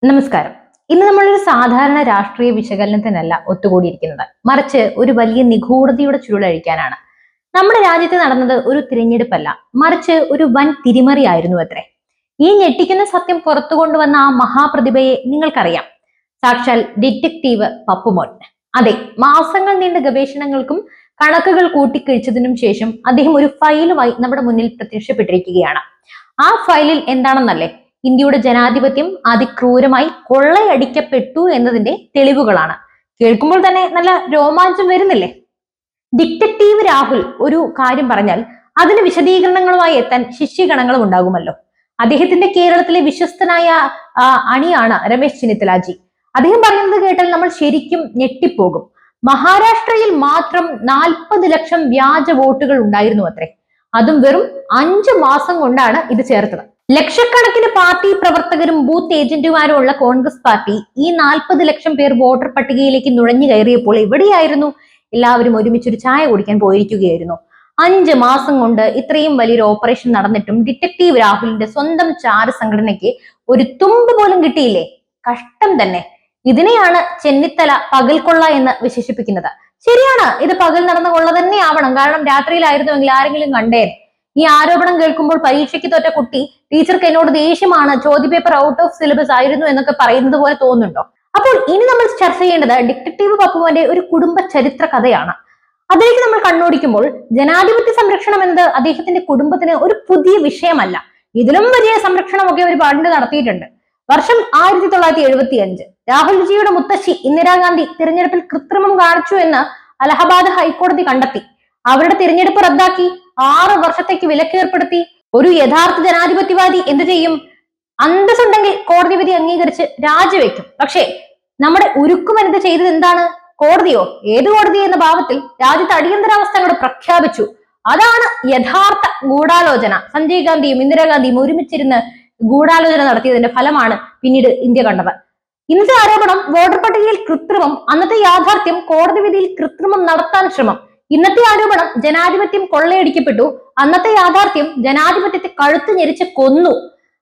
നമസ്കാരം. ഇന്ന് നമ്മളൊരു സാധാരണ രാഷ്ട്രീയ വിശകലനത്തിനല്ല ഒത്തുകൂടിയിരിക്കുന്നത്, മറിച്ച് ഒരു വലിയ നിഗൂഢതയുടെ ചുരുളഴിക്കാനാണ്. നമ്മുടെ രാജ്യത്ത് നടന്നത് ഒരു തിരഞ്ഞെടുപ്പല്ല, മറിച്ച് ഒരു വൻ തിരിമറിയായിരുന്നു അത്രേ. ഈ ഞെട്ടിക്കുന്ന സത്യം പുറത്തു കൊണ്ടുവന്ന ആ മഹാപ്രതിഭയെ നിങ്ങൾക്കറിയാം. സാക്ഷാൽ ഡിറ്റക്റ്റീവ് പപ്പുമോൻ. അതെ, മാസങ്ങൾ നീണ്ട ഗവേഷണങ്ങൾക്കും കണക്കുകൾ കൂട്ടിക്കഴിച്ചതിനും ശേഷം അദ്ദേഹം ഒരു ഫയലുമായി നമ്മുടെ മുന്നിൽ പ്രത്യക്ഷപ്പെട്ടിരിക്കുകയാണ്. ആ ഫയലിൽ എന്താണെന്നല്ലേ? ഇന്ത്യയുടെ ജനാധിപത്യം അതിക്രൂരമായി കൊള്ളയടിക്കപ്പെട്ടു എന്നതിന്റെ തെളിവുകളാണ്. കേൾക്കുമ്പോൾ തന്നെ നല്ല രോമാഞ്ചം വരുന്നില്ലേ? ഡിറ്റക്റ്റീവ് രാഹുൽ ഒരു കാര്യം പറഞ്ഞാൽ അതിന് വിശദീകരണങ്ങളുമായി എത്താൻ ശിഷ്യഗണങ്ങളും ഉണ്ടാകുമല്ലോ. അദ്ദേഹത്തിന്റെ കേരളത്തിലെ വിശ്വസ്തനായ അണിയാണ് രമേശ് ചെന്നിത്തലാജി. അദ്ദേഹം പറയുന്നത് കേട്ടാൽ നമ്മൾ ശരിക്കും ഞെട്ടിപ്പോകും. മഹാരാഷ്ട്രയിൽ മാത്രം 40 ലക്ഷം വ്യാജ വോട്ടുകൾ ഉണ്ടായിരുന്നു അത്രേ. അതും വെറും 5 മാസം കൊണ്ടാണ് ഇത് ചേർത്തത്. ലക്ഷക്കണക്കിന് പാർട്ടി പ്രവർത്തകരും ബൂത്ത് ഏജന്റുമാരും ഉള്ള കോൺഗ്രസ് പാർട്ടി ഈ 40 ലക്ഷം പേർ വോട്ടർ പട്ടികയിലേക്ക് നുഴഞ്ഞു കയറിയപ്പോൾ എവിടെയായിരുന്നു? എല്ലാവരും ഒരുമിച്ചൊരു ചായ കുടിക്കാൻ പോയിരിക്കുകയായിരുന്നു. 5 മാസം കൊണ്ട് ഇത്രയും വലിയൊരു ഓപ്പറേഷൻ നടന്നിട്ടും ഡിറ്റക്റ്റീവ് രാഹുലിന്റെ സ്വന്തം ചാര സംഘടനയ്ക്ക് ഒരു തുമ്പ് പോലും കിട്ടിയില്ലേ? കഷ്ടം തന്നെ. ഇതിനെയാണ് ചെന്നിത്തല പകൽക്കൊള്ള എന്ന് വിശേഷിപ്പിക്കുന്നത്. ശരിയാണ്, ഇത് പകൽ നടന്ന കൊള്ള തന്നെ ആവണം. കാരണം രാത്രിയിലായിരുന്നുവെങ്കിൽ ആരെങ്കിലും കണ്ടേ. ഈ ആരോപണം കേൾക്കുമ്പോൾ പരീക്ഷയ്ക്ക് തോറ്റ കുട്ടി ടീച്ചർക്ക് എന്നോട് ദേഷ്യമാണ്, ചോദ്യപേപ്പർ ഔട്ട് ഓഫ് സിലബസ് ആയിരുന്നു എന്നൊക്കെ പറയുന്നത് പോലെ തോന്നുന്നുണ്ടോ? അപ്പോൾ ഇനി നമ്മൾ ചർച്ച ചെയ്യേണ്ടത് ഡിറ്റക്റ്റീവ് പപ്പുമോന്റെ ഒരു കുടുംബ ചരിത്ര കഥയാണ്. അതിലേക്ക് നമ്മൾ കണ്ണോടിക്കുമ്പോൾ ജനാധിപത്യ സംരക്ഷണം എന്നത് അദ്ദേഹത്തിന്റെ കുടുംബത്തിന് ഒരു പുതിയ വിഷയമല്ല. ഇതിലും വലിയ സംരക്ഷണമൊക്കെ ഒരു പണ്ട് നടത്തിയിട്ടുണ്ട്. വർഷം 1975 രാഹുൽജിയുടെ മുത്തശ്ശി ഇന്ദിരാഗാന്ധി തിരഞ്ഞെടുപ്പിൽ കൃത്രിമം കാണിച്ചു എന്ന് അലഹബാദ് ഹൈക്കോടതി കണ്ടെത്തി. അവരുടെ തിരഞ്ഞെടുപ്പ് റദ്ദാക്കി 6 വർഷത്തേക്ക് വിലക്കേർപ്പെടുത്തി. ഒരു യഥാർത്ഥ ജനാധിപത്യവാദി എന്ത് ചെയ്യും? അന്തസ്സുണ്ടെങ്കിൽ കോടതി വിധി അംഗീകരിച്ച് രാജിവെക്കും. പക്ഷേ നമ്മുടെ ഉരുക്കുമരുത് ചെയ്തത് എന്താണ്? കോടതിയോ? ഏത് കോടതി എന്ന ഭാവത്തിൽ രാജ്യത്ത് അടിയന്തരാവസ്ഥ അങ്ങോട്ട് പ്രഖ്യാപിച്ചു. അതാണ് യഥാർത്ഥ ഗൂഢാലോചന. സഞ്ജയ് ഗാന്ധിയും ഇന്ദിരാഗാന്ധിയും ഒരുമിച്ചിരുന്ന് ഗൂഢാലോചന നടത്തിയതിന്റെ ഫലമാണ് പിന്നീട് ഇന്ത്യ കണ്ടത്. ഇന്നത്തെ ആരോപണം വോട്ടർ പട്ടികയിൽ കൃത്രിമം, അന്നത്തെ യാഥാർത്ഥ്യം കോടതി വിധിയിൽ കൃത്രിമം നടത്താൻ ശ്രമം. ഇന്നത്തെ ആരോപണം ജനാധിപത്യം കൊള്ളയടിക്കപ്പെട്ടു, അന്നത്തെ യാഥാർത്ഥ്യം ജനാധിപത്യത്തെ കഴുത്ത് ഞെരിച്ച് കൊന്നു.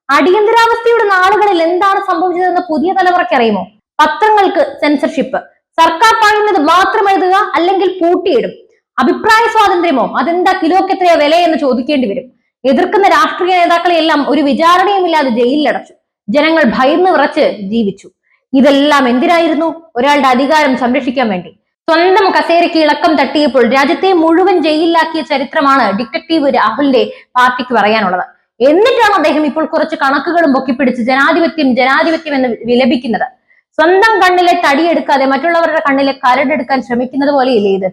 അടിയന്തരാവസ്ഥയുടെ നാളുകളിൽ എന്താണ് സംഭവിച്ചതെന്ന് പുതിയ തലമുറയ്ക്ക് അറിയുമോ? പത്രങ്ങൾക്ക് സെൻസർഷിപ്പ്, സർക്കാർ പറയുന്നത് മാത്രം എഴുതുക അല്ലെങ്കിൽ പൂട്ടിയിടും. അഭിപ്രായ സ്വാതന്ത്ര്യമോ? അതെന്താ, കിലോക്ക് എത്രയാ വില എന്ന് ചോദിക്കേണ്ടി വരും. എതിർക്കുന്ന രാഷ്ട്രീയ നേതാക്കളെ എല്ലാം ഒരു വിചാരണയുമില്ലാതെ ജയിലിലടച്ചു. ജനങ്ങൾ ഭയന്ന് വിറച്ച് ജീവിച്ചു. ഇതെല്ലാം എന്തിനായിരുന്നു? ഒരാളുടെ അധികാരം സംരക്ഷിക്കാൻ വേണ്ടി. സ്വന്തം കസേരയ്ക്ക് ഇളക്കം തട്ടിയപ്പോൾ രാജ്യത്തെ മുഴുവൻ ജയിലിലാക്കിയ ചരിത്രമാണ് ഡിറ്റക്റ്റീവ് രാഹുലിന്റെ പാർട്ടിക്ക് പറയാനുള്ളത്. എന്നിട്ടാണ് അദ്ദേഹം ഇപ്പോൾ കുറച്ച് കണക്കുകളും പൊക്കിപ്പിടിച്ച് ജനാധിപത്യം എന്ന് വിലപിക്കുന്നത്. സ്വന്തം കണ്ണിലെ തടിയെടുക്കാതെ മറ്റുള്ളവരുടെ കണ്ണിലെ കരടെടുക്കാൻ ശ്രമിക്കുന്നത് പോലെയില്ലേ ഇത്?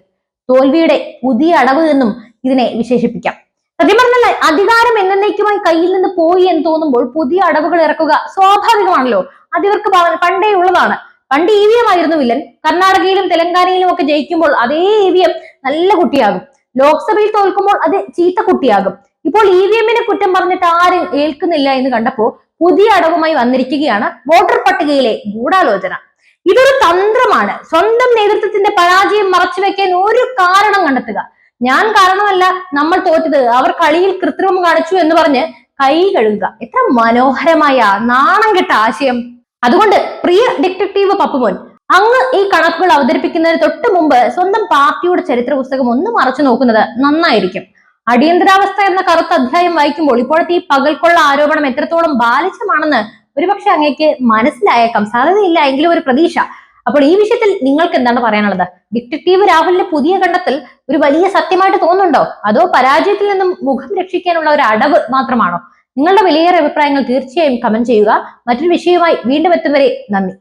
തോൽവിയുടെ പുതിയ അടവ് എന്നും ഇതിനെ വിശേഷിപ്പിക്കാം. സത്യം പറഞ്ഞാൽ അധികാരം എന്നേക്കുമായി കയ്യിൽ നിന്ന് പോയി എന്ന് തോന്നുമ്പോൾ പുതിയ അടവുകൾ ഇറക്കുക സ്വാഭാവികമാണല്ലോ. അത് ഇവർക്ക് പണ്ടേ ഉള്ളതാണ്. പണ്ട് EVM ആയിരുന്നു വില്ലൻ. കർണാടകയിലും തെലങ്കാനയിലും ഒക്കെ ജയിക്കുമ്പോൾ അതേ EVM നല്ല കുട്ടിയാകും. ലോക്സഭയിൽ തോൽക്കുമ്പോൾ അത് ചീത്ത കുട്ടിയാകും. ഇപ്പോൾ EVM-നെ കുറ്റം പറഞ്ഞിട്ട് ആരും ഏൽക്കുന്നില്ല എന്ന് കണ്ടപ്പോൾ പുതിയ അടവുമായി വന്നിരിക്കുകയാണ് വോട്ടർ പട്ടികയിലെ ഗൂഢാലോചന. ഇതൊരു തന്ത്രമാണ്. സ്വന്തം നേതൃത്വത്തിന്റെ പരാജയം മറച്ചുവെക്കാൻ ഒരു കാരണം കണ്ടെത്തുക. ഞാൻ കാരണമല്ല നമ്മൾ തോറ്റത്, അവർ കളിയിൽ കൃത്രിമം കാണിച്ചു എന്ന് പറഞ്ഞ് കൈ കഴുകുക. എത്ര മനോഹരമായ നാണം കെട്ട ആശയം. അതുകൊണ്ട് പ്രിയ ഡിറ്റക്റ്റീവ് പപ്പുമോൻ, അങ്ങ് ഈ കണക്കുകൾ അവതരിപ്പിക്കുന്നതിന് തൊട്ട് മുമ്പ് സ്വന്തം പാർട്ടിയുടെ ചരിത്ര പുസ്തകം ഒന്ന് മറച്ചു നോക്കുന്നത് നന്നായിരിക്കും. അടിയന്തരാവസ്ഥ എന്ന കറുത്ത അധ്യായം വായിക്കുമ്പോൾ ഇപ്പോഴത്തെ ഈ പകൽക്കൊള്ള ആരോപണം എത്രത്തോളം ബാലിശമാണെന്ന് ഒരുപക്ഷെ അങ്ങേക്ക് മനസ്സിലായേക്കാം. സാധ്യതയില്ല, എങ്കിലും ഒരു പ്രതീക്ഷ. അപ്പോൾ ഈ വിഷയത്തിൽ നിങ്ങൾക്ക് എന്താണ് പറയാനുള്ളത്? ഡിറ്റക്റ്റീവ് രാഹുലിന്റെ പുതിയ കണ്ടെത്തൽ ഒരു വലിയ സത്യമായിട്ട് തോന്നുന്നുണ്ടോ? അതോ പരാജയത്തിൽ നിന്നും മുഖം രക്ഷിക്കാനുള്ള ഒരു അടവ് മാത്രമാണോ? നിങ്ങളുടെ വിലയേറെ അഭിപ്രായങ്ങൾ തീർച്ചയായും കമന്റ് ചെയ്യുക. മറ്റൊരു വിഷയവുമായി വീണ്ടും എത്തും വരെ നന്ദി.